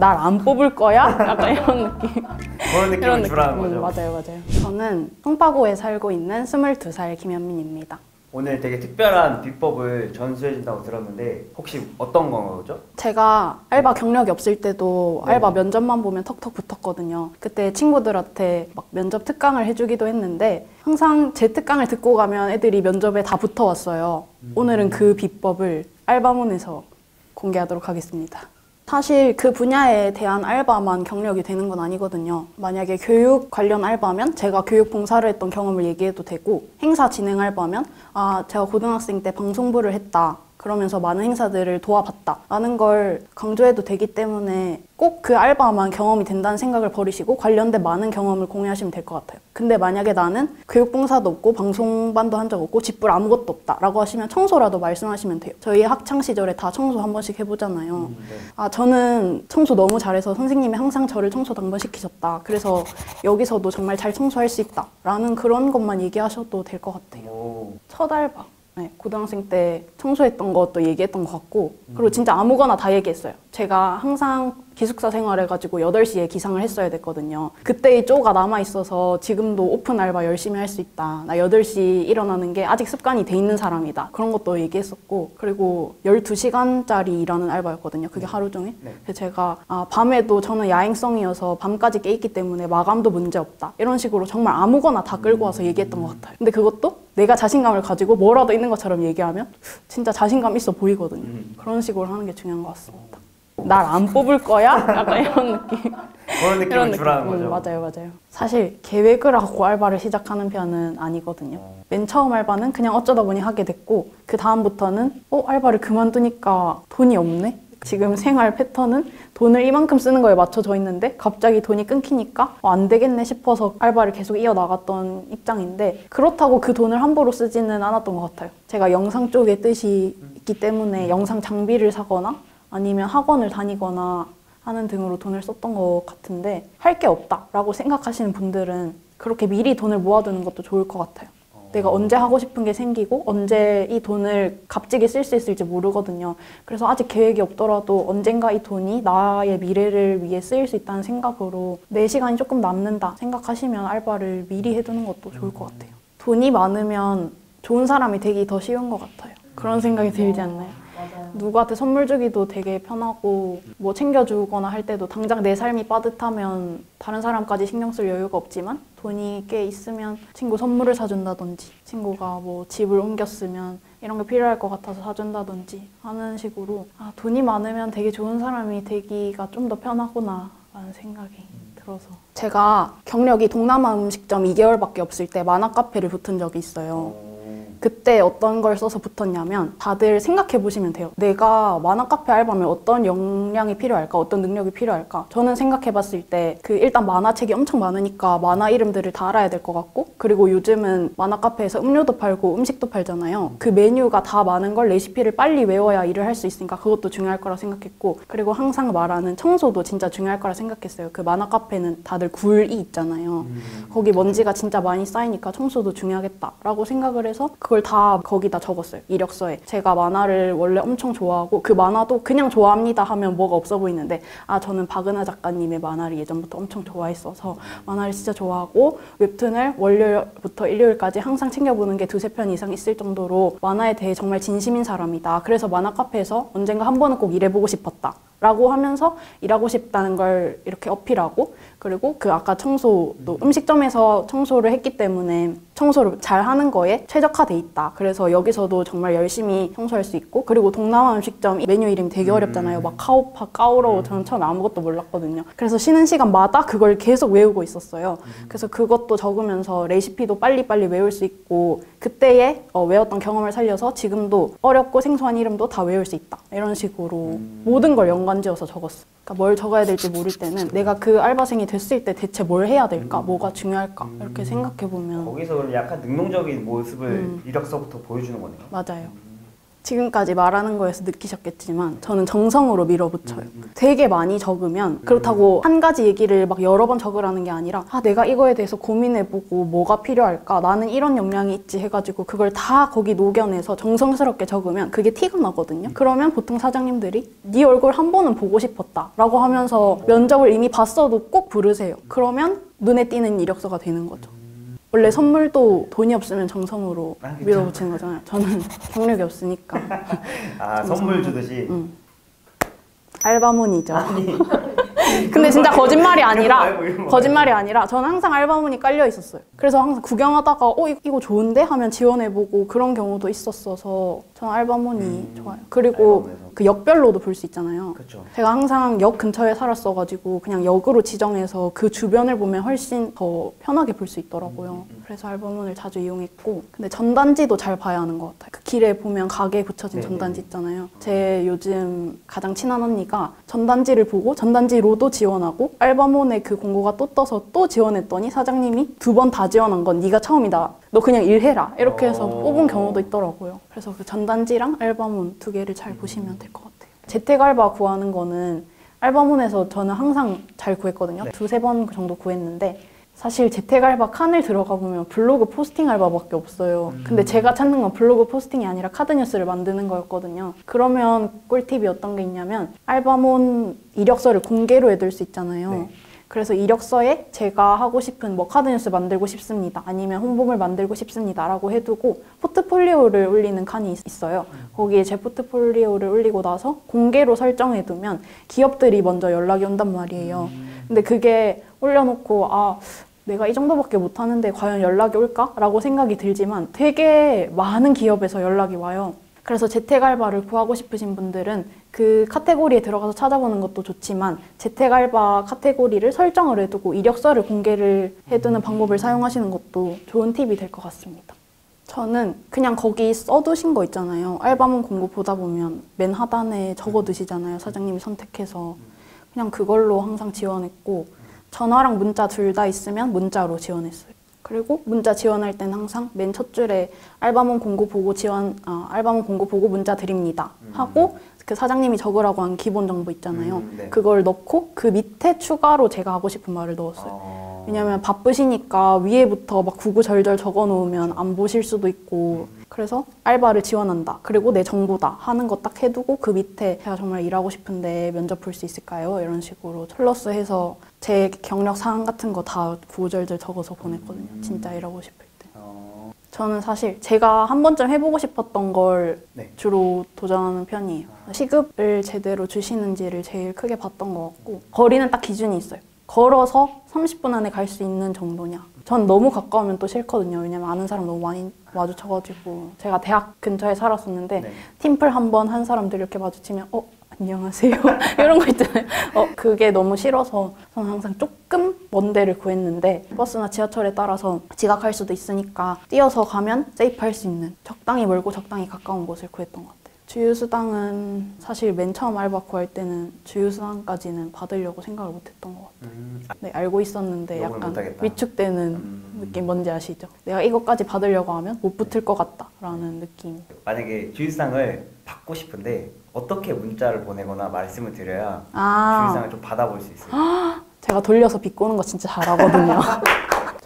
날 안 뽑을 거야? 약간 이런 느낌. 그런 느낌을 주라는 거죠? 맞아요. 저는 송파구에 살고 있는 22살 김현민입니다. 오늘 되게 특별한 비법을 전수해준다고 들었는데 혹시 어떤 거죠? 제가 알바 경력이 없을 때도 알바 면접만 보면 턱턱 붙었거든요. 그때 친구들한테 막 면접 특강을 해주기도 했는데 항상 제 특강을 듣고 가면 애들이 면접에 다 붙어왔어요. 오늘은 그 비법을 알바몬에서 공개하도록 하겠습니다. 사실 그 분야에 대한 알바만 경력이 되는 건 아니거든요. 만약에 교육 관련 알바면 제가 교육 봉사를 했던 경험을 얘기해도 되고, 행사 진행 알바면 제가 고등학생 때 방송부를 했다, 그러면서 많은 행사들을 도와봤다 라는 걸 강조해도 되기 때문에 꼭 그 알바만 경험이 된다는 생각을 버리시고 관련된 많은 경험을 공유하시면 될 것 같아요. 근데 만약에 나는 교육봉사도 없고 방송반도 한 적 없고 집불 아무것도 없다 라고 하시면 청소라도 말씀하시면 돼요. 저희 학창시절에 다 청소 한 번씩 해보잖아요. 저는 청소 너무 잘해서 선생님이 항상 저를 청소 당번시키셨다, 그래서 여기서도 정말 잘 청소할 수 있다 라는 그런 것만 얘기하셔도 될 것 같아요. 첫 알바, 고등학생 때 청소했던 것도 얘기했던 것 같고, 그리고 진짜 아무거나 다 얘기했어요. 제가 항상 기숙사 생활해가지고 8시에 기상을 했어야 됐거든요. 그때의 쪼가 남아있어서 지금도 오픈 알바 열심히 할 수 있다, 나 8시 일어나는 게 아직 습관이 돼 있는 사람이다, 그런 것도 얘기했었고, 그리고 12시간짜리 일하는 알바였거든요. 그게 하루 종일. 그래서 제가 밤에도 저는 야행성이어서 밤까지 깨 있기 때문에 마감도 문제없다, 이런 식으로 정말 아무거나 다 끌고 와서 얘기했던 것 같아요. 근데 그것도 내가 자신감을 가지고 뭐라도 있는 것처럼 얘기하면 진짜 자신감 있어 보이거든요. 그런 식으로 하는 게 중요한 것 같습니다. 날 안 뽑을 거야? 약간 이런 느낌. 그런 느낌을 주라는 거죠? 맞아요. 사실 계획을 하고 알바를 시작하는 편은 아니거든요. 맨 처음 알바는 그냥 어쩌다 보니 하게 됐고, 그 다음부터는 알바를 그만두니까 돈이 없네? 지금 생활 패턴은 돈을 이만큼 쓰는 거에 맞춰져 있는데 갑자기 돈이 끊기니까 안 되겠네 싶어서 알바를 계속 이어나갔던 입장인데, 그렇다고 그 돈을 함부로 쓰지는 않았던 것 같아요. 제가 영상 쪽에 뜻이 있기 때문에 영상 장비를 사거나 아니면 학원을 다니거나 하는 등으로 돈을 썼던 것 같은데, 할 게 없다라고 생각하시는 분들은 그렇게 미리 돈을 모아두는 것도 좋을 것 같아요. 내가 언제 하고 싶은 게 생기고 언제 이 돈을 값지게 쓸 수 있을지 모르거든요. 그래서 아직 계획이 없더라도 언젠가 이 돈이 나의 미래를 위해 쓰일 수 있다는 생각으로 내 시간이 조금 남는다 생각하시면 알바를 미리 해두는 것도 좋을 것 같아요. 돈이 많으면 좋은 사람이 되기 더 쉬운 것 같아요. 그런 생각이 들지 않나요? 누구한테 선물 주기도 되게 편하고, 뭐 챙겨주거나 할 때도 당장 내 삶이 빠듯하면 다른 사람까지 신경 쓸 여유가 없지만 돈이 꽤 있으면 친구 선물을 사준다든지, 친구가 뭐 집을 옮겼으면 이런 게 필요할 것 같아서 사준다든지 하는 식으로 돈이 많으면 되게 좋은 사람이 되기가 좀 더 편하구나 라는 생각이 들어서. 제가 경력이 동남아 음식점 2개월밖에 없을 때 만화 카페를 붙은 적이 있어요. 그때 어떤 걸 써서 붙었냐면, 다들 생각해 보시면 돼요. 내가 만화 카페 알바면 어떤 역량이 필요할까? 어떤 능력이 필요할까? 저는 생각해 봤을 때 일단 만화책이 엄청 많으니까 만화 이름들을 다 알아야 될 것 같고, 그리고 요즘은 만화 카페에서 음료도 팔고 음식도 팔잖아요. 그 메뉴가 다 많은 걸 레시피를 빨리 외워야 일을 할 수 있으니까 그것도 중요할 거라 생각했고, 그리고 항상 말하는 청소도 진짜 중요할 거라 생각했어요. 그 만화 카페는 다들 굴이 있잖아요. 거기 먼지가 진짜 많이 쌓이니까 청소도 중요하겠다라고 생각을 해서 그걸 다 거기다 적었어요. 이력서에. 제가 만화를 원래 엄청 좋아하고, 그 만화도 그냥 좋아합니다 하면 뭐가 없어 보이는데, 저는 박은하 작가님의 만화를 예전부터 엄청 좋아했어서 만화를 진짜 좋아하고, 웹툰을 월요일부터 일요일까지 항상 챙겨보는 게 2-3편 이상 있을 정도로 만화에 대해 정말 진심인 사람이다. 그래서 만화 카페에서 언젠가 한 번은 꼭 일해보고 싶었다 라고 하면서 일하고 싶다는 걸 이렇게 어필하고, 그리고 아까 청소도 음식점에서 청소를 했기 때문에 청소를 잘 하는 거에 최적화돼 있다. 그래서 여기서도 정말 열심히 청소할 수 있고, 그리고 동남아 음식점 메뉴 이름이 되게 어렵잖아요. 막 카오파, 까오로우, 저는 처음에 아무것도 몰랐거든요. 그래서 쉬는 시간마다 그걸 계속 외우고 있었어요. 그래서 그것도 적으면서 레시피도 빨리빨리 외울 수 있고, 그때의 외웠던 경험을 살려서 지금도 어렵고 생소한 이름도 다 외울 수 있다, 이런 식으로 모든 걸 연관지어서 적었어요. 그러니까 뭘 적어야 될지 모를 때는 내가 그 알바생이 됐을 때 대체 뭘 해야 될까? 뭐가 중요할까? 이렇게 생각해보면 거기서 약간 능동적인 모습을 이력서부터 보여주는 거네요. 맞아요. 지금까지 말하는 거에서 느끼셨겠지만 저는 정성으로 밀어붙여요. 되게 많이 적으면 그렇다고 한 가지 얘기를 막 여러 번 적으라는 게 아니라 내가 이거에 대해서 고민해보고 뭐가 필요할까? 나는 이런 역량이 있지 해가지고 그걸 다 거기 녹여내서 정성스럽게 적으면 그게 티가 나거든요. 그러면 보통 사장님들이 네 얼굴 한 번은 보고 싶었다 라고 하면서 면접을 이미 봤어도 꼭 부르세요. 그러면 눈에 띄는 이력서가 되는 거죠. 원래 선물도 돈이 없으면 정성으로 밀어붙이는 거잖아요. 저는 경력이 없으니까. 선물 주듯이? 알바몬이죠. 근데 진짜 거짓말이 아니라 저는 항상 알바몬이 깔려 있었어요. 그래서 항상 구경하다가 이거 좋은데? 하면 지원해보고 그런 경우도 있었어서 저는 알바몬이 좋아요. 그리고 알바몬에서. 그 역별로도 볼 수 있잖아요. 그쵸. 제가 항상 역 근처에 살았어가지고 그냥 역으로 지정해서 그 주변을 보면 훨씬 더 편하게 볼 수 있더라고요. 그래서 알바몬을 자주 이용했고 근데 전단지도 잘 봐야 하는 것 같아요. 그 길에 보면 가게에 붙여진 전단지 있잖아요. 제 요즘 가장 친한 언니가 전단지를 보고 전단지로도 지원하고 알바몬에 그 공고가 또 떠서 또 지원했더니 사장님이 2번 다 지원한 건 네가 처음이다. 너 그냥 일해라. 이렇게 해서 뽑은 경우도 있더라고요. 그래서 그 전단지랑 알바몬 2개를 잘 보시면 될 것 같아요. 재택 알바 구하는 거는 알바몬에서 저는 항상 잘 구했거든요. 2-3번 정도 구했는데 사실 재택 알바 칸을 들어가 보면 블로그 포스팅 알바밖에 없어요. 근데 제가 찾는 건 블로그 포스팅이 아니라 카드 뉴스를 만드는 거였거든요. 그러면 꿀팁이 어떤 게 있냐면 알바몬 이력서를 공개로 해둘 수 있잖아요. 그래서 이력서에 제가 하고 싶은 카드 뉴스 만들고 싶습니다. 아니면 홍보물 만들고 싶습니다. 라고 해두고 포트폴리오를 올리는 칸이 있어요. 거기에 제 포트폴리오를 올리고 나서 공개로 설정해두면 기업들이 먼저 연락이 온단 말이에요. 근데 그게 올려놓고 내가 이 정도밖에 못하는데 과연 연락이 올까? 라고 생각이 들지만 되게 많은 기업에서 연락이 와요. 그래서 재택 알바를 구하고 싶으신 분들은 그 카테고리에 들어가서 찾아보는 것도 좋지만 재택 알바 카테고리를 설정을 해두고 이력서를 공개를 해두는 방법을 사용하시는 것도 좋은 팁이 될 것 같습니다. 저는 그냥 거기 써두신 거 있잖아요. 알바몬 공고 보다 보면 맨 하단에 적어두시잖아요. 사장님이 선택해서. 그냥 그걸로 항상 지원했고 전화랑 문자 둘 다 있으면 문자로 지원했어요. 그리고 문자 지원할 땐 항상 맨 첫 줄에 알바몬 공고 보고 알바몬 공고 보고 문자 드립니다 하고 그 사장님이 적으라고 한 기본 정보 있잖아요. 그걸 넣고 그 밑에 추가로 제가 하고 싶은 말을 넣었어요. 왜냐면 바쁘시니까 위에부터 막 구구절절 적어 놓으면 안 보실 수도 있고 그래서 알바를 지원한다. 그리고 내 정보다 하는 거 딱 해두고 그 밑에 제가 정말 일하고 싶은데 면접 볼 수 있을까요? 이런 식으로 플러스해서 제 경력 사항 같은 거 다 구구절절 적어서 보냈거든요. 진짜 일하고 싶을 때. 저는 사실 제가 한 번쯤 해보고 싶었던 걸 주로 도전하는 편이에요. 시급을 제대로 주시는지를 제일 크게 봤던 것 같고 거리는 딱 기준이 있어요. 걸어서 30분 안에 갈 수 있는 정도냐. 전 너무 가까우면 또 싫거든요. 왜냐면 아는 사람 너무 많이 마주쳐가지고 제가 대학 근처에 살았었는데 팀플 한 번 한 사람들 이렇게 마주치면 안녕하세요 이런 거 있잖아요. 그게 너무 싫어서 저는 항상 조금 먼 데를 구했는데 버스나 지하철에 따라서 지각할 수도 있으니까 뛰어서 가면 세이프할 수 있는 적당히 멀고 적당히 가까운 곳을 구했던 것 같아요. 주휴수당은 사실 맨 처음 알바 구할 때는 주휴수당까지는 받으려고 생각을 못했던 것 같아요. 네, 알고 있었는데 약간 위축되는 느낌 뭔지 아시죠? 내가 이것까지 받으려고 하면 못 붙을 것 같다라는 느낌. 만약에 주휴수당을 받고 싶은데 어떻게 문자를 보내거나 말씀을 드려야 주휴수당을 좀 받아볼 수 있어요? 제가 돌려서 비꼬는 거 진짜 잘하거든요.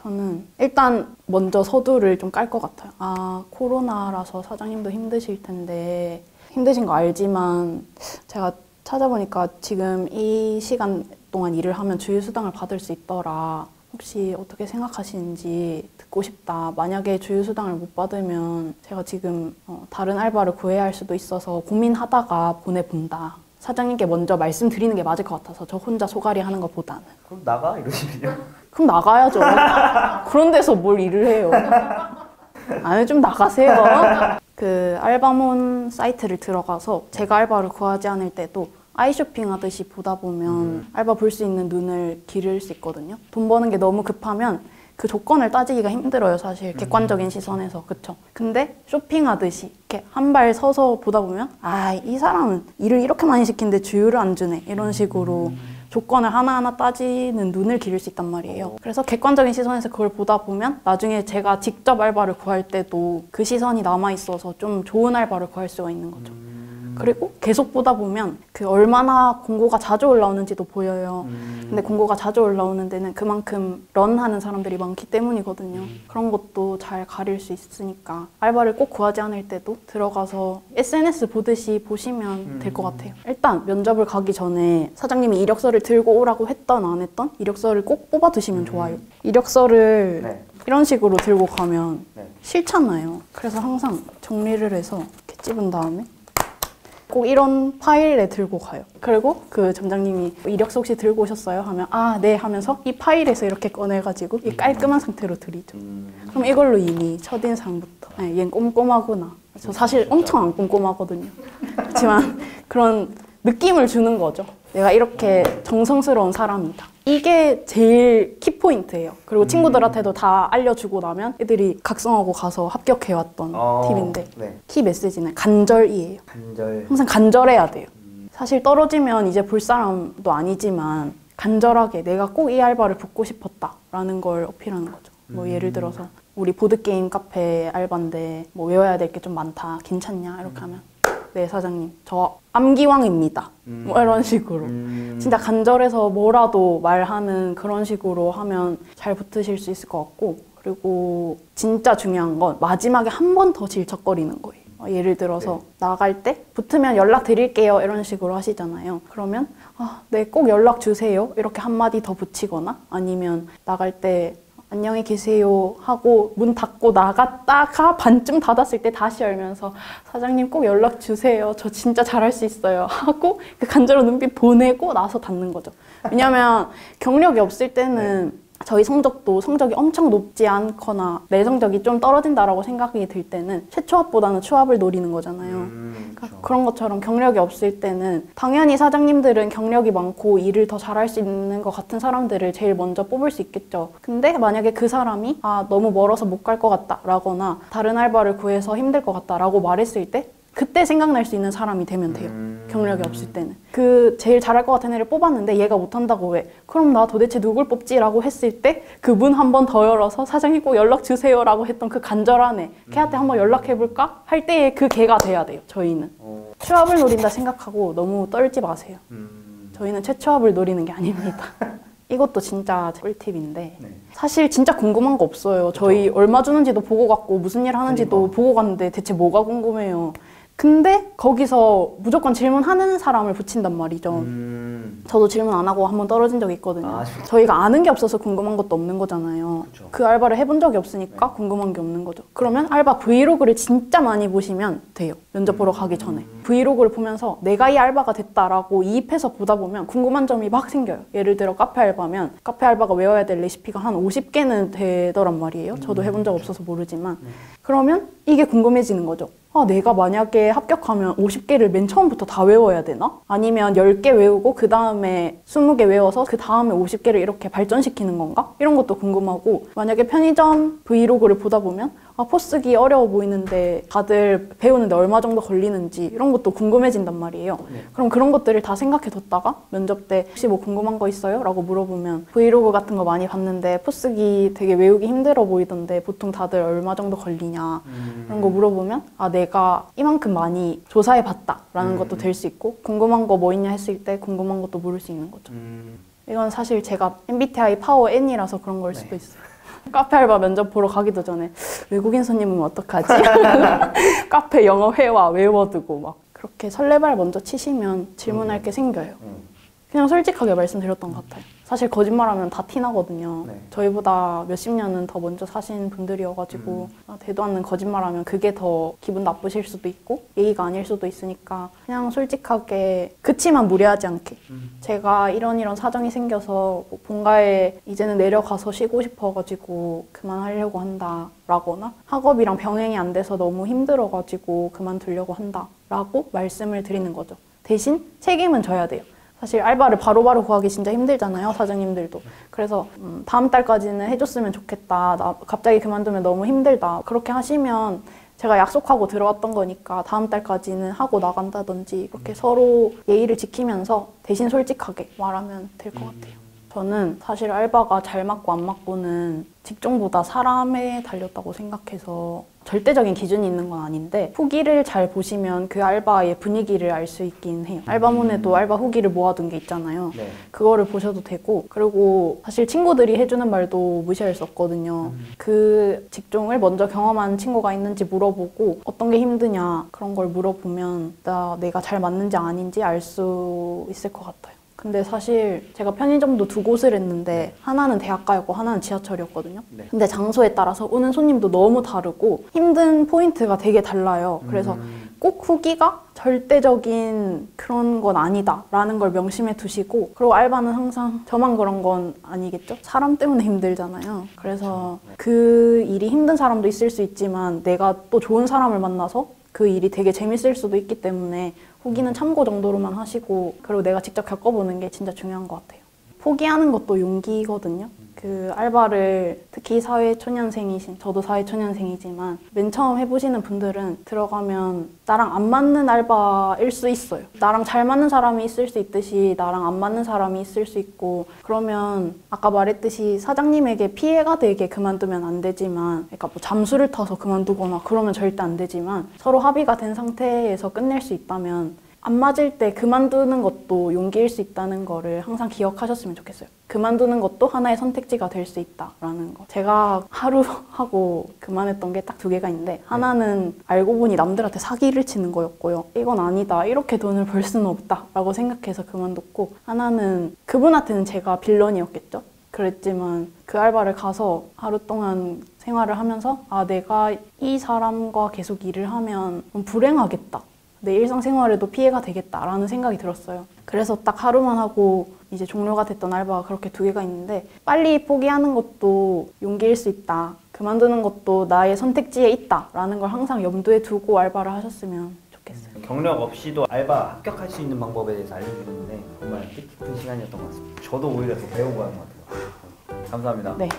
저는 일단 먼저 서두를 좀 깔 것 같아요. 코로나라서 사장님도 힘드실 텐데 힘드신 거 알지만 제가 찾아보니까 지금 이 시간 동안 일을 하면 주휴수당을 받을 수 있더라. 혹시 어떻게 생각하시는지 듣고 싶다. 만약에 주휴수당을 못 받으면 제가 지금 다른 알바를 구해야 할 수도 있어서 고민하다가 보내본다. 사장님께 먼저 말씀드리는 게 맞을 것 같아서 저 혼자 소갈이 하는 것보다는. 그럼 나가? 이러시면요? 그럼 나가야죠. 그런 데서 뭘 일을 해요. 아니 좀 나가세요. 그 알바몬 사이트를 들어가서 제가 알바를 구하지 않을 때도 아이쇼핑 하듯이 보다 보면 알바 볼 수 있는 눈을 기를 수 있거든요. 돈 버는 게 너무 급하면 그 조건을 따지기가 힘들어요, 사실. 객관적인 시선에서. 그쵸? 근데 쇼핑하듯이 이렇게 한 발 서서 보다 보면 이 사람은 일을 이렇게 많이 시키는데 주휴를 안 주네. 이런 식으로 조건을 하나하나 따지는 눈을 기를 수 있단 말이에요. 그래서 객관적인 시선에서 그걸 보다 보면 나중에 제가 직접 알바를 구할 때도 그 시선이 남아있어서 좀 좋은 알바를 구할 수가 있는 거죠. 그리고 계속 보다 보면 그 얼마나 공고가 자주 올라오는지도 보여요. 근데 공고가 자주 올라오는 데는 그만큼 런하는 사람들이 많기 때문이거든요. 그런 것도 잘 가릴 수 있으니까 알바를 꼭 구하지 않을 때도 들어가서 SNS 보듯이 보시면 될 것 같아요. 일단 면접을 가기 전에 사장님이 이력서를 들고 오라고 했던 안 했던 이력서를 꼭 뽑아두시면 좋아요. 이력서를 네. 이런 식으로 들고 가면 네. 싫잖아요. 그래서 항상 정리를 해서 이렇게 찝은 다음에 꼭 이런 파일에 들고 가요. 그리고 그 점장님이 이력서 혹시 들고 오셨어요? 하면 아, 네 하면서 이 파일에서 이렇게 꺼내가지고 이 깔끔한 상태로 드리죠. 그럼 이걸로 이미 첫인상부터 네, 얘는 꼼꼼하구나. 저 사실 엄청 안 꼼꼼하거든요. 그렇지만 그런 느낌을 주는 거죠. 내가 이렇게 정성스러운 사람이다. 이게 제일 키포인트예요. 그리고 친구들한테도 다 알려주고 나면 애들이 각성하고 가서 합격해왔던 팁인데 네. 키 메시지는 간절이에요. 간절. 항상 간절해야 돼요. 사실 떨어지면 이제 볼 사람도 아니지만 간절하게 내가 꼭 이 알바를 붙고 싶었다라는 걸 어필하는 거죠. 뭐 예를 들어서 우리 보드게임 카페 알바인데 뭐 외워야 될 게 좀 많다. 괜찮냐? 이렇게 하면 네 사장님 저 암기왕입니다. 뭐 이런 식으로 진짜 간절해서 뭐라도 말하는 그런 식으로 하면 잘 붙으실 수 있을 것 같고 그리고 진짜 중요한 건 마지막에 한 번 더 질척거리는 거예요. 예를 들어서 나갈 때 붙으면 연락 드릴게요 이런 식으로 하시잖아요. 그러면 아, 네, 꼭 연락 주세요 이렇게 한마디 더 붙이거나 아니면 나갈 때 안녕히 계세요 하고 문 닫고 나갔다가 반쯤 닫았을 때 다시 열면서 사장님 꼭 연락 주세요. 저 진짜 잘할 수 있어요. 하고 그 간절한 눈빛 보내고 나서 닫는 거죠. 왜냐면 경력이 없을 때는 저희 성적이 엄청 높지 않거나 내 성적이 좀 떨어진다라고 생각이 들 때는 최초합보다는 추합을 노리는 거잖아요. 그러니까 그런 것처럼 경력이 없을 때는 당연히 사장님들은 경력이 많고 일을 더 잘할 수 있는 것 같은 사람들을 제일 먼저 뽑을 수 있겠죠. 근데 만약에 그 사람이 아, 너무 멀어서 못 갈 것 같다 라거나 다른 알바를 구해서 힘들 것 같다 라고 말했을 때 그때 생각날 수 있는 사람이 되면 돼요. 경력이 없을 때는. 그 제일 잘할 것 같은 애를 뽑았는데 얘가 못한다고 왜? 그럼 나 도대체 누굴 뽑지? 라고 했을 때 그 문 한 번 더 열어서 사장님 꼭 연락 주세요 라고 했던 그 간절한 애 걔한테 한번 연락해볼까? 할 때의 그 걔가 돼야 돼요. 저희는. 취업을 노린다 생각하고 너무 떨지 마세요. 저희는 최초합을 노리는 게 아닙니다. 이것도 진짜 꿀팁인데 사실 진짜 궁금한 거 없어요. 저희 얼마 주는지도 보고 갔고 무슨 일 하는지도 보고 갔는데 대체 뭐가 궁금해요. 근데 거기서 무조건 질문하는 사람을 붙인단 말이죠. 저도 질문 안 하고 한번 떨어진 적이 있거든요. 저희가 아는 게 없어서 궁금한 것도 없는 거잖아요. 그쵸. 그 알바를 해본 적이 없으니까 궁금한 게 없는 거죠. 그러면 알바 브이로그를 진짜 많이 보시면 돼요. 면접 보러 가기 전에. 브이로그를 보면서 내가 이 알바가 됐다라고 이입해서 보다 보면 궁금한 점이 막 생겨요. 예를 들어 카페 알바면 카페 알바가 외워야 될 레시피가 한 50개는 되더란 말이에요. 저도 해본 적 없어서 모르지만. 그러면 이게 궁금해지는 거죠. 아, 내가 만약에 합격하면 50개를 맨 처음부터 다 외워야 되나? 아니면 10개 외우고 그 다음에 20개 외워서 그 다음에 50개를 이렇게 발전시키는 건가? 이런 것도 궁금하고 만약에 편의점 브이로그를 보다 보면 아, 포스기 어려워 보이는데 다들 배우는데 얼마 정도 걸리는지 이런 것도 궁금해진단 말이에요. 그럼 그런 것들을 다 생각해뒀다가 면접 때 혹시 뭐 궁금한 거 있어요? 라고 물어보면 브이로그 같은 거 많이 봤는데 포스기 되게 외우기 힘들어 보이던데 보통 다들 얼마 정도 걸리냐 이런 거 물어보면 아, 내가 이만큼 많이 조사해봤다 라는 것도 될 수 있고 궁금한 거 뭐 있냐 했을 때 궁금한 것도 물을 수 있는 거죠. 이건 사실 제가 MBTI 파워 N이라서 그런 걸 수도 있어요. 카페 알바 면접 보러 가기도 전에 외국인 손님은 어떡하지? 카페 영어 회화 외워두고 막 그렇게 설레발 먼저 치시면 질문할 게 생겨요. 그냥 솔직하게 말씀드렸던 것 같아요. 사실 거짓말하면 다 티나거든요. 저희보다 몇십 년은 더 먼저 사신 분들이어가지고 대도 않는 거짓말하면 그게 더 기분 나쁘실 수도 있고 예의가 아닐 수도 있으니까 그냥 솔직하게 그치만 무례하지 않게 제가 이런 사정이 생겨서 뭐 본가에 이제는 내려가서 쉬고 싶어가지고 그만하려고 한다 라거나 학업이랑 병행이 안 돼서 너무 힘들어가지고 그만두려고 한다 라고 말씀을 드리는 거죠. 대신 책임은 져야 돼요. 사실 알바를 바로바로 구하기 진짜 힘들잖아요, 사장님들도. 그래서 다음 달까지는 해줬으면 좋겠다. 나 갑자기 그만두면 너무 힘들다. 그렇게 하시면 제가 약속하고 들어왔던 거니까 다음 달까지는 하고 나간다든지 그렇게 서로 예의를 지키면서 대신 솔직하게 말하면 될 것 같아요. 저는 사실 알바가 잘 맞고 안 맞고는 직종보다 사람에 달렸다고 생각해서 절대적인 기준이 있는 건 아닌데 후기를 잘 보시면 그 알바의 분위기를 알 수 있긴 해요. 알바몬에도 알바 후기를 모아둔 게 있잖아요. 네. 그거를 보셔도 되고 그리고 사실 친구들이 해주는 말도 무시할 수 없거든요. 그 직종을 먼저 경험한 친구가 있는지 물어보고 어떤 게 힘드냐 그런 걸 물어보면 내가 잘 맞는지 아닌지 알 수 있을 것 같아요. 근데 사실 제가 편의점도 두 곳을 했는데 하나는 대학가였고 하나는 지하철이었거든요. 네. 근데 장소에 따라서 오는 손님도 너무 다르고 힘든 포인트가 되게 달라요. 그래서 꼭 후기가 절대적인 그런 건 아니다 라는 걸 명심해 두시고 그리고 알바는 항상 저만 그런 건 아니겠죠? 사람 때문에 힘들잖아요. 그래서 그 일이 힘든 사람도 있을 수 있지만 내가 또 좋은 사람을 만나서 그 일이 되게 재밌을 수도 있기 때문에 후기는 참고 정도로만 하시고 그리고 내가 직접 겪어보는 게 진짜 중요한 것 같아요. 포기하는 것도 용기거든요. 그 알바를 특히 사회초년생이신 저도 사회초년생이지만 맨 처음 해보시는 분들은 들어가면 나랑 안 맞는 알바일 수 있어요. 나랑 잘 맞는 사람이 있을 수 있듯이 나랑 안 맞는 사람이 있을 수 있고 그러면 아까 말했듯이 사장님에게 피해가 되게 그만두면 안 되지만 그러니까 뭐 잠수를 타서 그만두거나 그러면 절대 안 되지만 서로 합의가 된 상태에서 끝낼 수 있다면 안 맞을 때 그만두는 것도 용기일 수 있다는 거를 항상 기억하셨으면 좋겠어요. 그만두는 것도 하나의 선택지가 될 수 있다라는 거. 제가 하루 하고 그만했던 게 딱 두 개가 있는데 하나는 알고 보니 남들한테 사기를 치는 거였고요. 이건 아니다. 이렇게 돈을 벌 수는 없다라고 생각해서 그만뒀고 하나는 그분한테는 제가 빌런이었겠죠. 그랬지만 그 알바를 가서 하루 동안 생활을 하면서 내가 이 사람과 계속 일을 하면 불행하겠다. 내 일상생활에도 피해가 되겠다라는 생각이 들었어요. 그래서 딱 하루만 하고 이제 종료가 됐던 알바가 그렇게 두 개가 있는데 빨리 포기하는 것도 용기일 수 있다. 그만두는 것도 나의 선택지에 있다라는 걸 항상 염두에 두고 알바를 하셨으면 좋겠어요. 경력 없이도 알바 합격할 수 있는 방법에 대해서 알려주셨는데 정말 뜻깊은 시간이었던 것 같습니다. 저도 오히려 더 배우고 가는 것 같아요. 감사합니다. 네.